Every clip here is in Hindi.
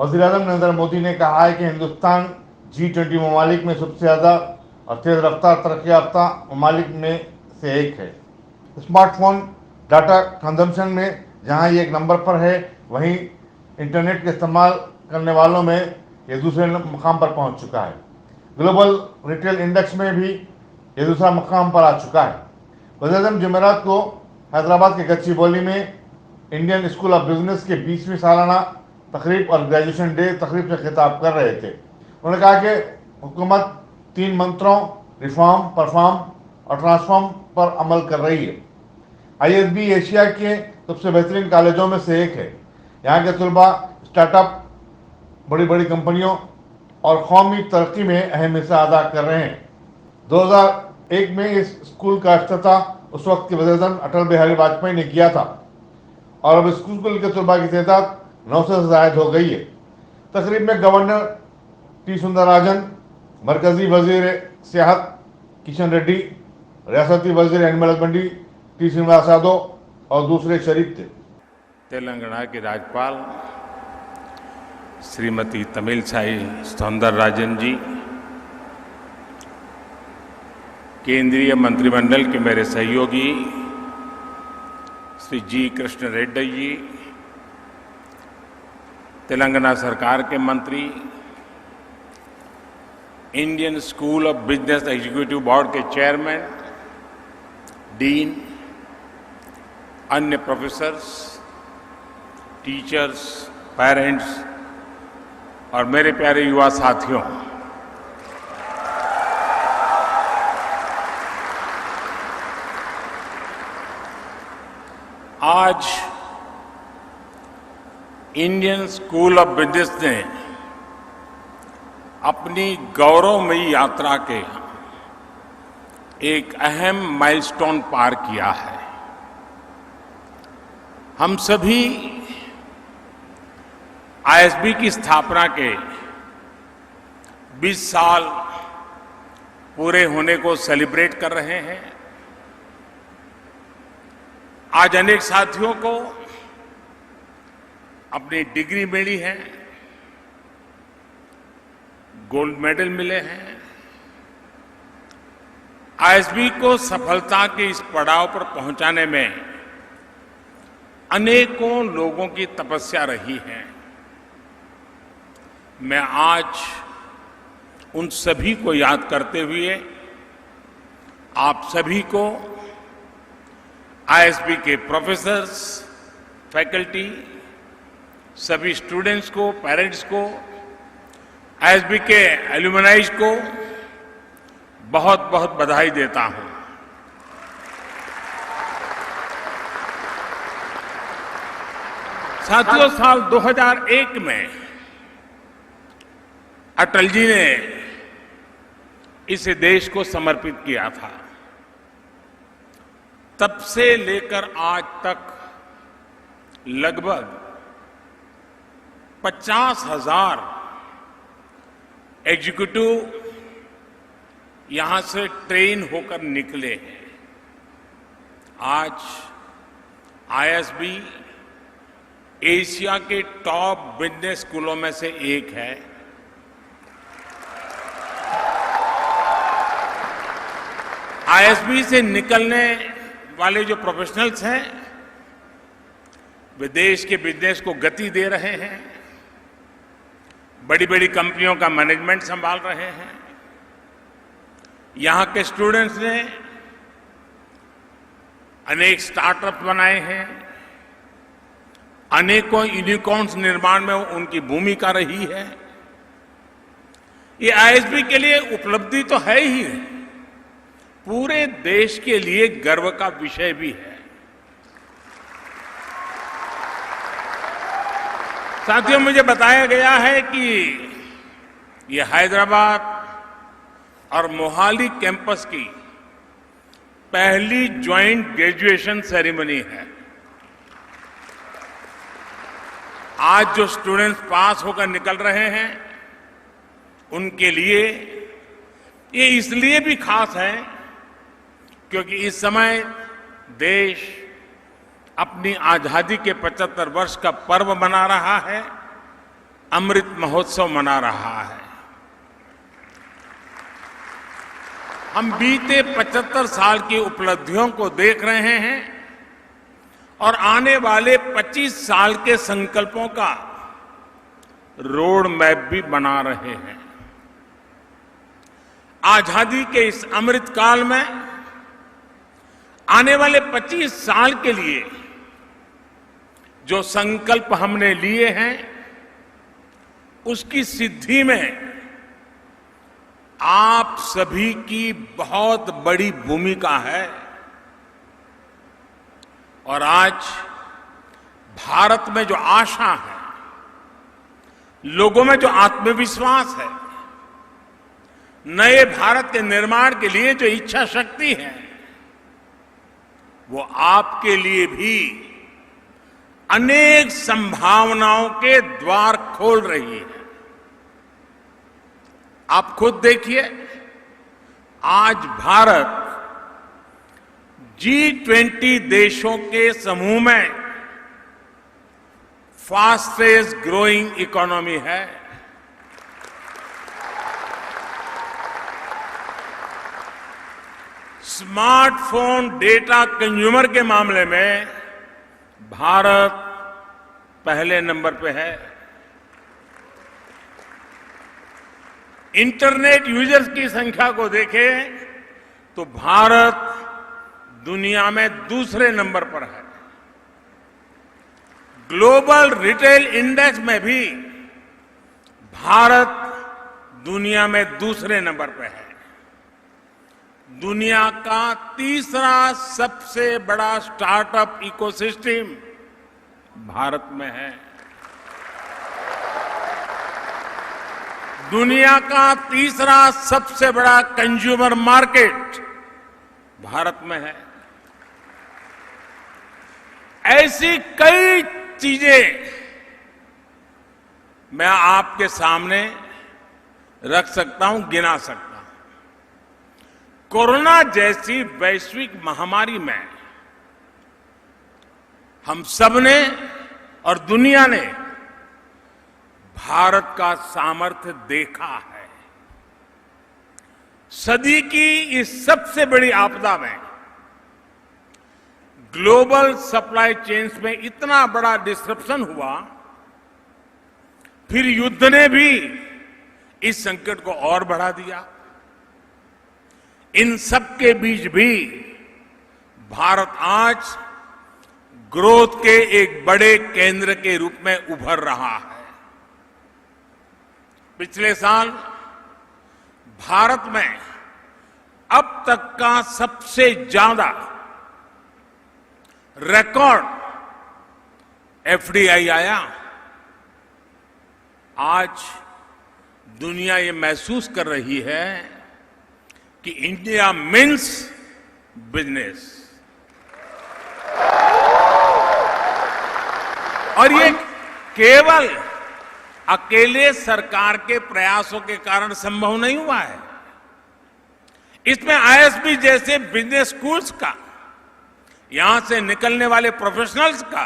वज़ीर-ए-आज़म नरेंद्र मोदी ने कहा है कि हिंदुस्तान G20 ममालिक में सबसे ज़्यादा और तेज़ रफ्तार तरक्की याफ्ता ममालिक में से एक है। स्मार्टफोन डाटा कंजम्पशन में जहां ये एक नंबर पर है, वहीं इंटरनेट के इस्तेमाल करने वालों में ये दूसरे मकाम पर पहुंच चुका है। ग्लोबल रिटेल इंडेक्स में भी ये दूसरा मकाम पर आ चुका है। वज़ीर-ए-आज़म जुमेरात को हैदराबाद के गच्चीबौली में इंडियन स्कूल ऑफ बिजनेस के 20वीं सालाना तकरीब और ग्रेजुएशन डे तकरीब से खिताब कर रहे थे। उन्होंने कहा कि हुकूमत 3 मंत्रों रिफॉर्म, परफॉर्म और ट्रांसफॉर्म पर अमल कर रही है। ISB एशिया के सबसे बेहतरीन कॉलेजों में से एक है। यहाँ के तलबा स्टार्टअप, बड़ी बड़ी कंपनियों और कौमी तरक्की में अहम हिस्सा अदा कर रहे हैं। 2001 में इस स्कूल का इफ्तिताह उस वक्त के वज़ीर-ए-आज़म अटल बिहारी वाजपेयी ने किया था और अब स्कूल के तलबा की तादाद 900 से ज़ायद हो गई है। तकरीब में गवर्नर टी सुंदरराजन, मरकजी वजीर सियाहत किशन रेड्डी, रियासती वजीर animal husbandry T Srinivas Yadav और दूसरे शरीक थे। तेलंगाना की राज्यपाल श्रीमती तमिलसाई सौंदरराजन जी, केंद्रीय मंत्रिमंडल के मेरे सहयोगी श्री जी कृष्ण रेड्डी जी, तेलंगाना सरकार के मंत्री, Indian school of business executive board के चेयरमैन, डीन, अन्य प्रोफेसर्स, टीचर्स, पेरेंट्स और मेरे प्यारे युवा साथियों, आज इंडियन स्कूल ऑफ बिजनेस ने अपनी गौरवमयी यात्रा के एक अहम माइलस्टोन पार किया है। हम सभी ISB की स्थापना के 20 साल पूरे होने को सेलिब्रेट कर रहे हैं। आज अनेक साथियों को अपनी डिग्री मिली है, गोल्ड मेडल मिले हैं। ISB को सफलता के इस पड़ाव पर पहुंचाने में अनेकों लोगों की तपस्या रही है। मैं आज उन सभी को याद करते हुए आप सभी को, ISB के प्रोफेसर्स, फैकल्टी, सभी स्टूडेंट्स को, पेरेंट्स को, ISB के एल्यूमनाइज को बहुत बहुत बधाई देता हूं। साथियों, साल 2001 में अटल जी ने इसे देश को समर्पित किया था। तब से लेकर आज तक लगभग 50,000 एग्जीक्यूटिव यहां से ट्रेन होकर निकले हैं। आज ISB एशिया के टॉप बिजनेस स्कूलों में से एक है। ISB से निकलने वाले जो प्रोफेशनल्स हैं, वे देश के बिजनेस को गति दे रहे हैं, बड़ी बड़ी कंपनियों का मैनेजमेंट संभाल रहे हैं। यहां के स्टूडेंट्स ने अनेक स्टार्टअप बनाए हैं, अनेकों यूनिकॉर्न्स निर्माण में उनकी भूमिका रही है। ये ISB के लिए उपलब्धि तो है ही, पूरे देश के लिए गर्व का विषय भी है। साथियों, मुझे बताया गया है कि ये हैदराबाद और मोहाली कैंपस की पहली ज्वाइंट ग्रेजुएशन सेरेमनी है। आज जो स्टूडेंट्स पास होकर निकल रहे हैं, उनके लिए ये इसलिए भी खास है क्योंकि इस समय देश अपनी आजादी के 75 वर्ष का पर्व मना रहा है। अमृत महोत्सव मना रहा है। हम बीते 75 साल की उपलब्धियों को देख रहे हैं और आने वाले 25 साल के संकल्पों का रोड मैप भी बना रहे हैं। आजादी के इस अमृत काल में आने वाले 25 साल के लिए जो संकल्प हमने लिए हैं, उसकी सिद्धि में आप सभी की बहुत बड़ी भूमिका है। और आज भारत में जो आशा है, लोगों में जो आत्मविश्वास है, नए भारत के निर्माण के लिए जो इच्छा शक्ति है, वो आपके लिए भी अनेक संभावनाओं के द्वार खोल रही है। आप खुद देखिए, आज भारत G20 देशों के समूह में फास्टेस्ट ग्रोइंग इकोनॉमी है। स्मार्टफोन डेटा कंज्यूमर के मामले में भारत पहले नंबर पे है। इंटरनेट यूजर्स की संख्या को देखें तो भारत दुनिया में दूसरे नंबर पर है। ग्लोबल रिटेल इंडेक्स में भी भारत दुनिया में दूसरे नंबर पर है। दुनिया का तीसरा सबसे बड़ा स्टार्टअप इकोसिस्टम भारत में है। दुनिया का तीसरा सबसे बड़ा कंज्यूमर मार्केट भारत में है। ऐसी कई चीजें मैं आपके सामने रख सकता हूं, गिना सकता हूं। कोरोना जैसी वैश्विक महामारी में हम सबने और दुनिया ने भारत का सामर्थ्य देखा है। सदी की इस सबसे बड़ी आपदा में ग्लोबल सप्लाई चेन्स में इतना बड़ा डिस्रप्शन हुआ, फिर युद्ध ने भी इस संकट को और बढ़ा दिया। इन सब के बीच भी भारत आज ग्रोथ के एक बड़े केंद्र के रूप में उभर रहा है। पिछले साल भारत में अब तक का सबसे ज्यादा रिकॉर्ड एफडीआई आया। आज दुनिया ये महसूस कर रही है कि इंडिया मीन्स बिजनेस। और ये केवल अकेले सरकार के प्रयासों के कारण संभव नहीं हुआ है। इसमें आईएसबी जैसे बिजनेस स्कूल्स का, यहां से निकलने वाले प्रोफेशनल्स का,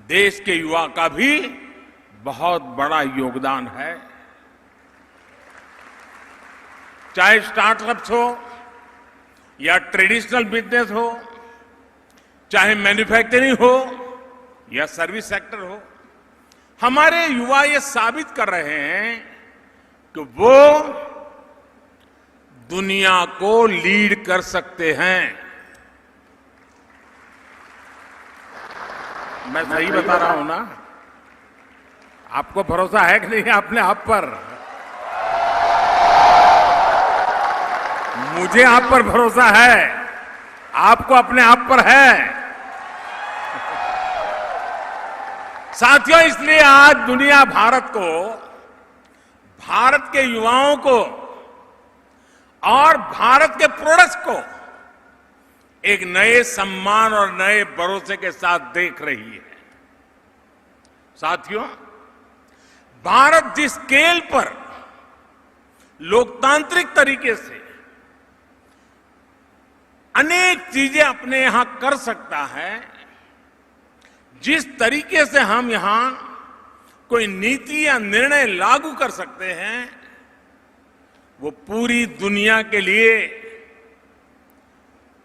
देश के युवा का भी बहुत बड़ा योगदान है। चाहे स्टार्टअप्स हो या ट्रेडिशनल बिजनेस हो, चाहे मैन्युफैक्चरिंग हो या सर्विस सेक्टर हो, हमारे युवा ये साबित कर रहे हैं कि वो दुनिया को लीड कर सकते हैं। मैं सही बता रहा हूं ना? आपको भरोसा है कि नहीं अपने आप पर? मुझे आप पर भरोसा है, आपको अपने आप पर है। साथियों, इसलिए आज दुनिया भारत को, भारत के युवाओं को और भारत के प्रोडक्ट्स को एक नए सम्मान और नए भरोसे के साथ देख रही है। साथियों, भारत जिस स्केल पर लोकतांत्रिक तरीके से अनेक चीजें अपने यहां कर सकता है, जिस तरीके से हम यहां कोई नीति या निर्णय लागू कर सकते हैं, वो पूरी दुनिया के लिए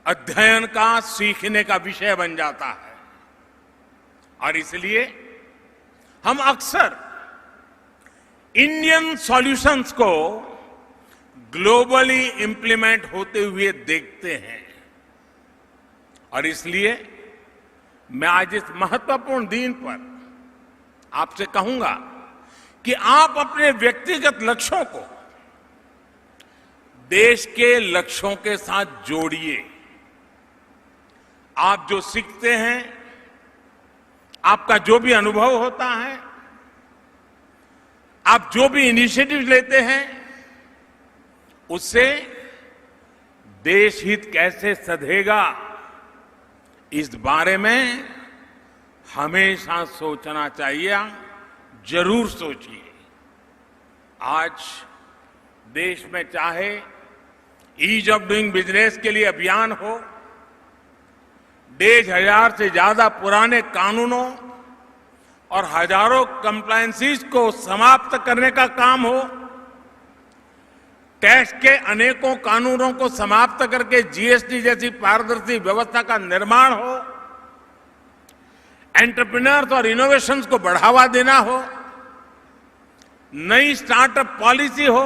अध्ययन का, सीखने का विषय बन जाता है। और इसलिए हम अक्सर इंडियन सॉल्यूशंस को ग्लोबली इंप्लीमेंट होते हुए देखते हैं। और इसलिए मैं आज इस महत्वपूर्ण दिन पर आपसे कहूंगा कि आप अपने व्यक्तिगत लक्ष्यों को देश के लक्ष्यों के साथ जोड़िए। आप जो सीखते हैं, आपका जो भी अनुभव होता है, आप जो भी इनिशिएटिव लेते हैं, उससे देश हित कैसे सधेगा, इस बारे में हमेशा सोचना चाहिए। जरूर सोचिए। आज देश में चाहे ईज ऑफ डूइंग बिजनेस के लिए अभियान हो, 1,500 से ज्यादा पुराने कानूनों और हजारों कंप्लायंसेस को समाप्त करने का काम हो, टैक्स के अनेकों कानूनों को समाप्त करके जीएसटी जैसी पारदर्शी व्यवस्था का निर्माण हो, एंटरप्रेन्योर्स और इनोवेशंस को बढ़ावा देना हो, नई स्टार्टअप पॉलिसी हो,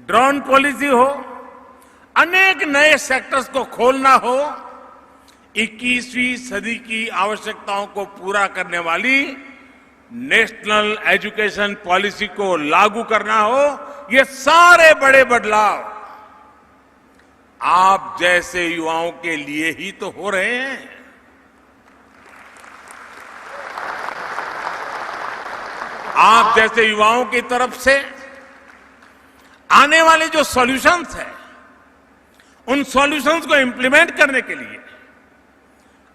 ड्रोन पॉलिसी हो, अनेक नए सेक्टर्स को खोलना हो, 21वीं सदी की आवश्यकताओं को पूरा करने वाली नेशनल एजुकेशन पॉलिसी को लागू करना हो, ये सारे बड़े बदलाव आप जैसे युवाओं के लिए ही तो हो रहे हैं। आप जैसे युवाओं की तरफ से आने वाले जो सॉल्यूशंस हैं, उन सॉल्यूशंस को इंप्लीमेंट करने के लिए,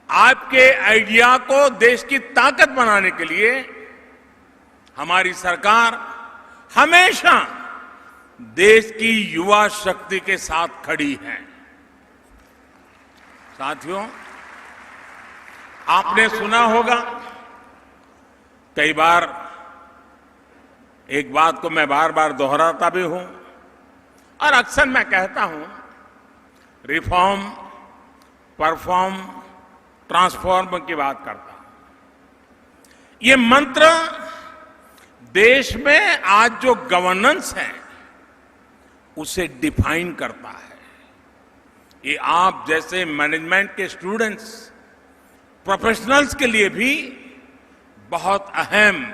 आपके आइडिया को देश की ताकत बनाने के लिए हमारी सरकार हमेशा देश की युवा शक्ति के साथ खड़ी है। साथियों, आपने सुना होगा, कई बार एक बात को मैं बार बार दोहराता भी हूं और अक्सर मैं कहता हूं, रिफॉर्म, परफॉर्म, ट्रांसफॉर्म की बात करता हूं। ये मंत्र देश में आज जो गवर्नेंस है उसे डिफाइन करता है। ये आप जैसे मैनेजमेंट के स्टूडेंट्स, प्रोफेशनल्स के लिए भी बहुत अहम